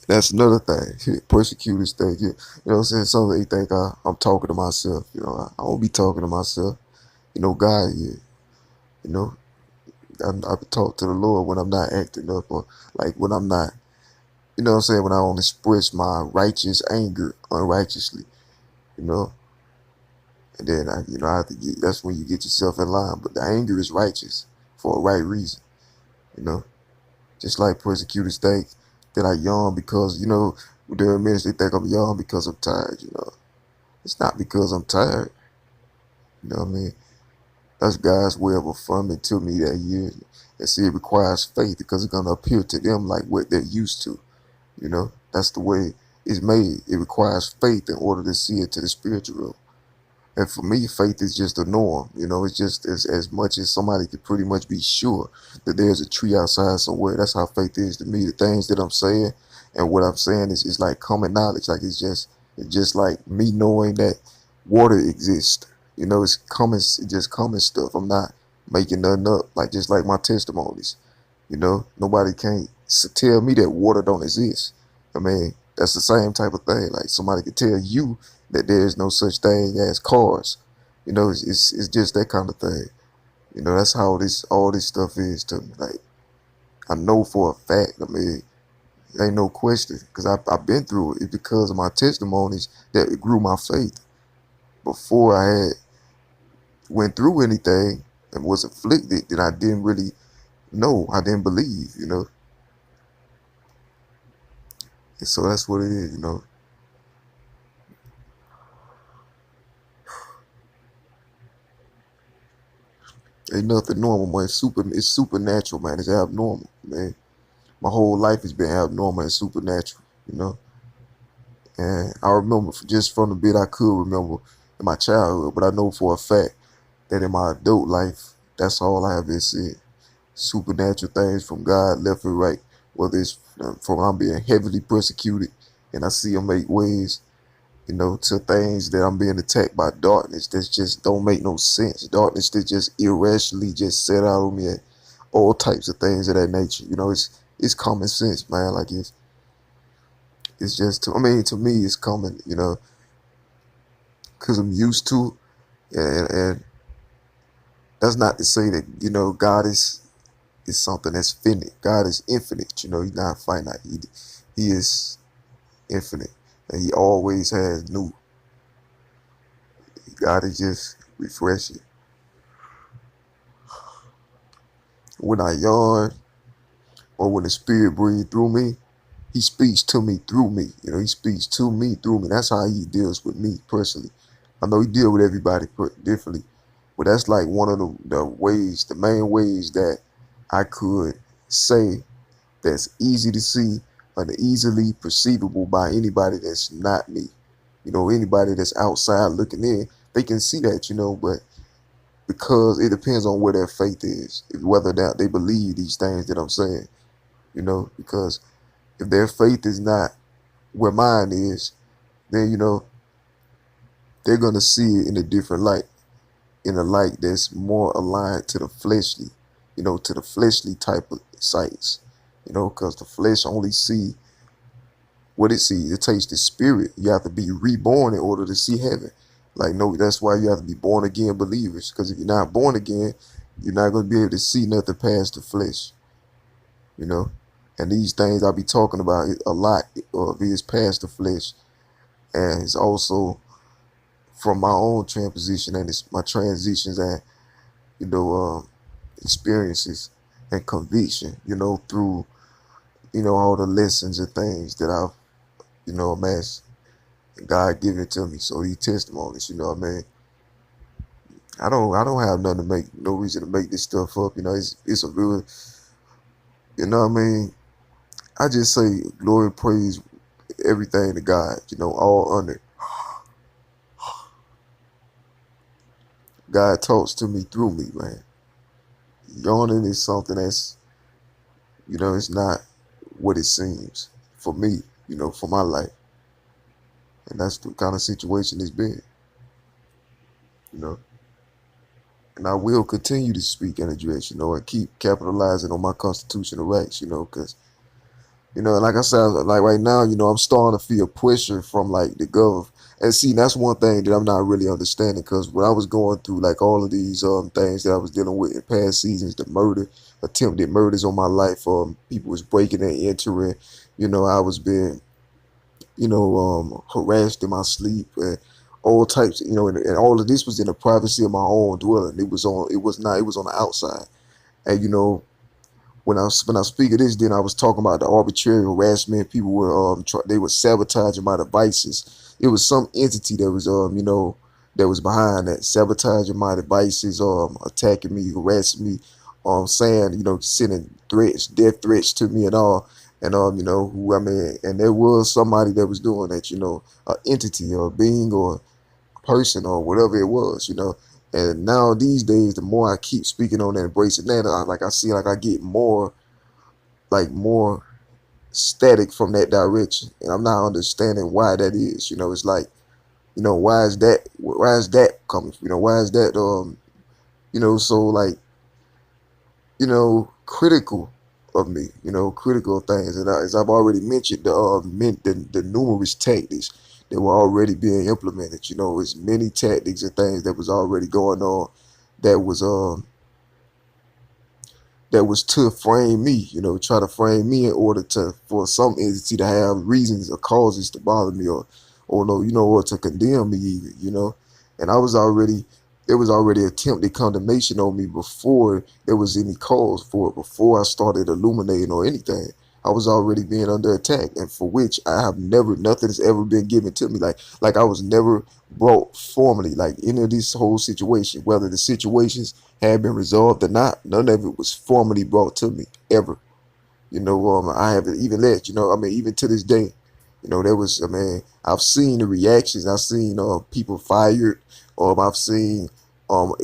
That's another thing. Persecutors think, you know what I'm saying? Some they think I'm talking to myself. You know, I don't be talking to myself. You know, God, you know, I talk to the Lord when I'm not acting up or like when I'm not, you know what I'm saying, when I don't express my righteous anger unrighteously, you know. And then I have to get, that's when you get yourself in line. But the anger is righteous for a right reason, you know. Just like persecutors think that I yawn because, you know, there are minutes they think I'm yawn because I'm tired, you know. It's not because I'm tired, you know what I mean? That's God's way of affirming to me that year. And see, it requires faith because it's gonna appear to them like what they're used to. You know, that's the way it's made. It requires faith in order to see it to the spiritual realm. And for me, faith is just a norm. You know, it's just as much as somebody could pretty much be sure that there's a tree outside somewhere. That's how faith is to me. The things that I'm saying and what I'm saying is like common knowledge. Like it's just like me knowing that water exists. You know, it's just common stuff. I'm not making nothing up. Like just like my testimonies. You know, nobody can't tell me that water don't exist. I mean, that's the same type of thing. Like somebody could tell you that there is no such thing as cars. You know, it's just that kind of thing. You know, that's how this all this stuff is to me. Like I know for a fact. I mean, ain't no question because I've been through it. It's because of my testimonies that it grew my faith. Before I had went through anything and was afflicted, that I didn't really know. I didn't believe. You know, and so that's what it is. You know. Ain't nothing normal, man. It's supernatural, man. It's abnormal, man. My whole life has been abnormal and supernatural, you know. And I remember just from the bit I could remember in my childhood, but I know for a fact that in my adult life, that's all I have been seeing. Supernatural things from God, left and right. Whether it's from I'm being heavily persecuted, and I see Him make ways, you know, to things that I'm being attacked by darkness that just don't make no sense. Darkness that just irrationally just set out on me, and all types of things of that nature. You know, it's common sense, man. Like it's just I mean to me it's common, you know, because I'm used to it, and that's not to say that you know God is something that's finite. God is infinite. You know, He's not finite. He is infinite, and He always has new. God is just refreshing. When I yawn or when the Spirit breathes through me, He speaks to me through me. You know, He speaks to me through me. That's how He deals with me personally. I know He deals with everybody differently, but that's like one of the ways, the main ways that I could say that's easy to see and easily perceivable by anybody that's not me. You know, anybody that's outside looking in, they can see that, you know, but because it depends on where their faith is, whether or not they believe these things that I'm saying, you know, because if their faith is not where mine is, then, you know, they're going to see it in a different light, in a light that's more aligned to the fleshly, you know, to the fleshly type of sights, you know, because the flesh only see what it sees. It takes the spirit. You have to be reborn in order to see heaven. Like, no, that's why you have to be born again believers. Because if you're not born again, you're not going to be able to see nothing past the flesh, you know. And these things I'll be talking about a lot of is past the flesh. And it's also from my own transition and it's my transitions and, you know, experiences and conviction, you know, through, you know, all the lessons and things that I've, you know, amassed. God gave it to me, so He testimonies. You know what I mean? I don't have nothing to make, no reason to make this stuff up. You know, it's a real, you know what I mean? I just say glory, praise, everything to God. You know, all under God talks to me through me, man. Yawning is something that's, you know, it's not what it seems for me. You know, for my life, and that's the kind of situation it's been. You know. And I will continue to speak and address, you know, and keep capitalizing on my constitutional rights, you know, because You know, like I said, like right now, I'm starting to feel pressure from like the government. And see, that's one thing that I'm not really understanding because when I was going through like all of these things that I was dealing with in past seasons, the murder, attempted murders on my life, people was breaking and entering, I was being, harassed in my sleep and all types, and all of this was in the privacy of my own dwelling. It was not, it was on the outside. And when I speak of this, then I was talking about the arbitrary harassment. People were they were sabotaging my devices. It was some entity that was that was behind that, sabotaging my devices, attacking me, harassing me, saying, sending threats, death threats to me and all. And who I mean, and there was somebody that was doing that, an entity or a being or person or whatever it was. And now these days, the more I keep speaking on that, embracing that, I see like I get more static from that direction, and I'm not understanding why that is. It's like, why is that coming? Why is that so like critical of me, critical of things. And as I've already mentioned, the numerous tactics that were already being implemented. It's many tactics and things that was already going on that was to frame me, try to frame me in order to for some entity to have reasons or causes to bother me or no, or to condemn me even. And there was already attempted condemnation on me before there was any cause for it, before I started illuminating or anything. I was already being under attack, and for which I have never, nothing has ever been given to me. Like I was never brought formally, like any of this whole situation, whether the situations had been resolved or not, none of it was formally brought to me ever. I haven't even let I mean, even to this day, there was, I mean, I've seen the reactions. I've seen people fired. I've seen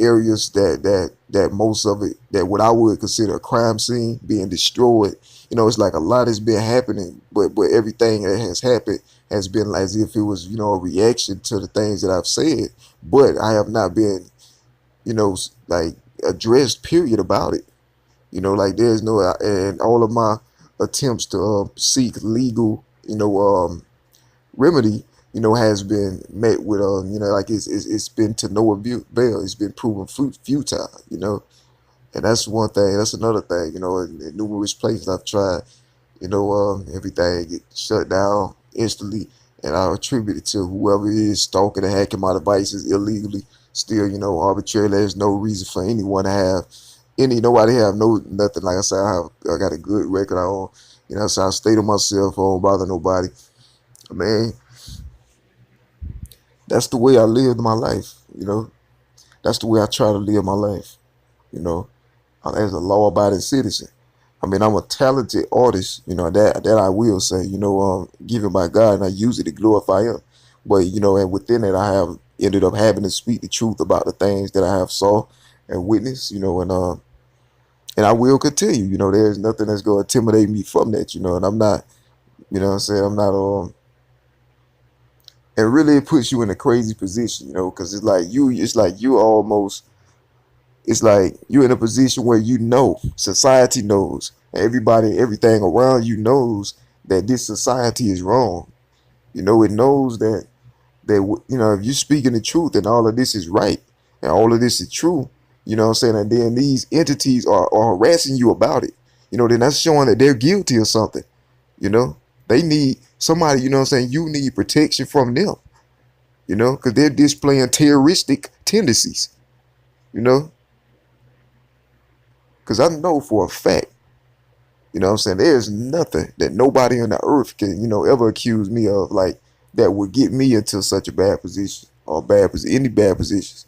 areas that most of it, that what I would consider a crime scene, being destroyed. It's like a lot has been happening, but everything that has happened has been as if it was, a reaction to the things that I've said. But I have not been, like addressed, period, about it. Like there's no, and all of my attempts to seek legal, remedy, has been met with, like it's been to no avail. It's been proven futile. And that's one thing. That's another thing. In numerous places I've tried, everything get shut down instantly, and I attribute it to whoever is stalking and hacking my devices illegally. Still, arbitrarily, there's no reason for anyone to have nobody have no nothing. Like I said, I got a good record on. So I stay to myself. I don't bother nobody. I mean, that's the way I lived my life. That's the way I try to live my life. You know, as a law-abiding citizen. I mean, I'm a talented artist. That I will say. Given by God, and I use it to glorify Him. But and within it, I have ended up having to speak the truth about the things that I have saw and witnessed. And I will continue. There's nothing that's going to intimidate me from that. And I'm not. What I'm saying, I'm not. And really, it puts you in a crazy position. Because it's like you. It's like you almost. It's like you're in a position where society knows, everybody, everything around you knows that this society is wrong. It knows that if you're speaking the truth and all of this is right and all of this is true, what I'm saying, and then these entities are harassing you about it, then that's showing that they're guilty of something. You know, they need somebody. What I'm saying, you need protection from them. Because they're displaying terroristic tendencies. You know, because I know for a fact, what I'm saying, there's nothing that nobody on the earth can, ever accuse me of, like, that would get me into such a bad position or any bad positions.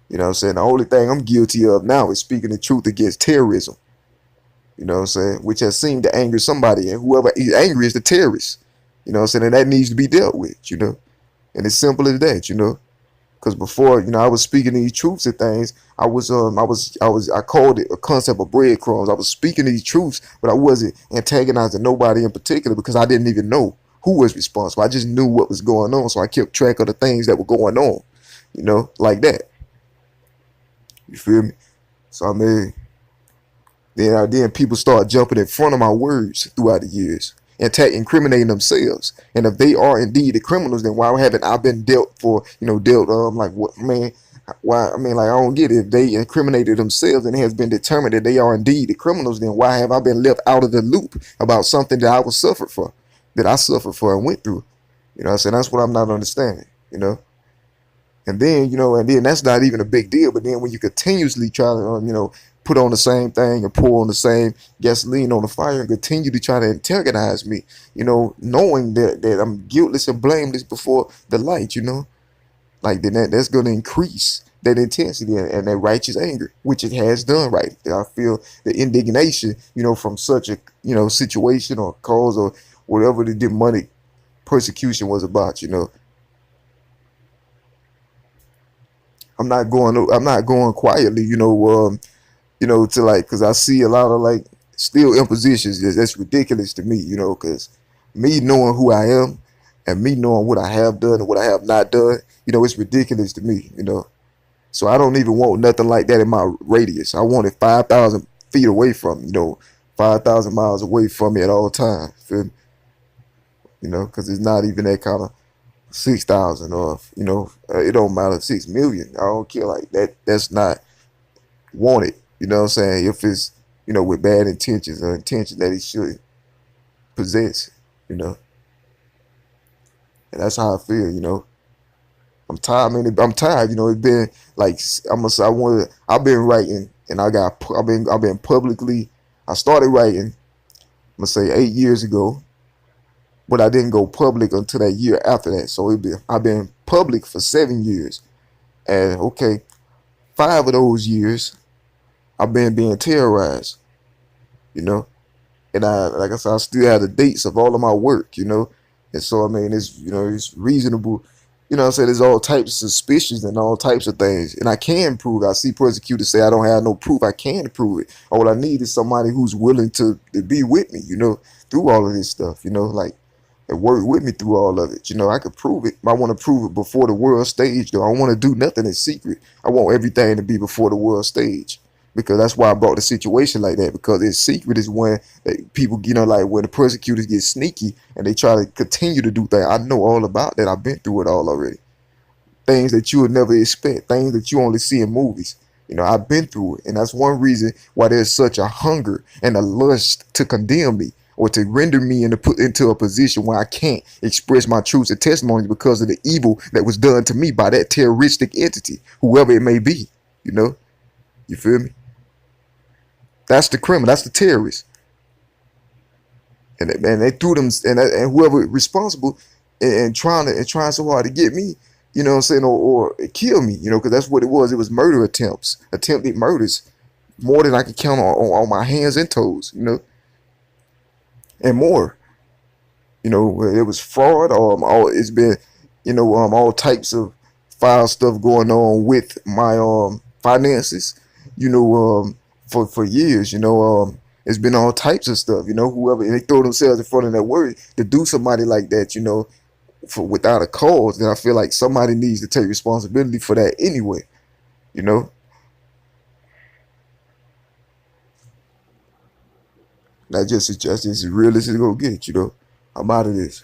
What I'm saying? The only thing I'm guilty of now is speaking the truth against terrorism. What I'm saying? Which has seemed to anger somebody, and whoever is angry is the terrorist. What I'm saying? And that needs to be dealt with. And it's simple as that. Because before, I was speaking these truths and things. I called it a concept of breadcrumbs. I was speaking these truths, but I wasn't antagonizing nobody in particular because I didn't even know who was responsible. I just knew what was going on, so I kept track of the things that were going on, like that. You feel me? So I mean, then people start jumping in front of my words throughout the years. incriminating themselves. And if they are indeed the criminals, then why haven't I been dealt for, dealt like what, man? Why? I mean, like, I don't get it. If they incriminated themselves and it has been determined that they are indeed the criminals, then why have I been left out of the loop about something that I was suffered for, that I suffered for and went through? You know what I'm saying? That's what I'm not understanding, And then, and then that's not even a big deal. But then when you continuously try to, put on the same thing and pour on the same gasoline on the fire and continue to try to antagonize me, knowing that I'm guiltless and blameless before the light, like then that's going to increase that intensity and that righteous anger, which it has done. Right, I feel the indignation, from such a situation or cause or whatever the demonic persecution was about. I'm not going quietly, to like, because I see a lot of like still impositions. That's ridiculous to me, because me knowing who I am and me knowing what I have done and what I have not done, it's ridiculous to me. So I don't even want nothing like that in my radius. I want it 5,000 feet away from me, 5,000 miles away from me at all times. Feel me? Because it's not even that kind of 6,000 or, it don't matter, 6 million. I don't care like that. That's not wanted. You know what I'm saying? If it's, with bad intentions or intentions that he should possess, and that's how I feel. I'm tired. I mean, I'm tired. It's been like I've been writing, and I've been publicly. I started writing. I'm gonna say 8 years ago, but I didn't go public until that year after that. So I've been public for 7 years, and okay, 5 of those years I've been being terrorized. You know, and I, like I said, I still have the dates of all of my work, and so I mean, it's reasonable. I said there's all types of suspicions and all types of things, and I can prove. I see persecutors say I don't have no proof. I can prove it. All I need is somebody who's willing to be with me, through all of this stuff, like and work with me through all of it. I could prove it. I want to prove it before the world stage, though. I don't want to do nothing in secret. I want everything to be before the world stage. Because that's why I brought the situation like that. Because in secret is when people, like when the persecutors get sneaky and they try to continue to do things. I know all about that. I've been through it all already. Things that you would never expect. Things that you only see in movies. I've been through it. And that's one reason why there's such a hunger and a lust to condemn me or to render me into a position where I can't express my truths and testimonies because of the evil that was done to me by that terroristic entity, whoever it may be. You feel me? That's the criminal. That's the terrorist. And they threw them, and whoever responsible and trying so hard to get me, what I'm saying, or kill me, because that's what it was. It was murder attempts, attempted murders, more than I could count on my hands and toes, and more. It was fraud. It's been, all types of foul stuff going on with my finances, for years. It's been all types of stuff. Whoever, and they throw themselves in front of that word to do somebody like that, for without a cause. Then I feel like somebody needs to take responsibility for that anyway. That's just as real as it's gonna get. I'm out of this.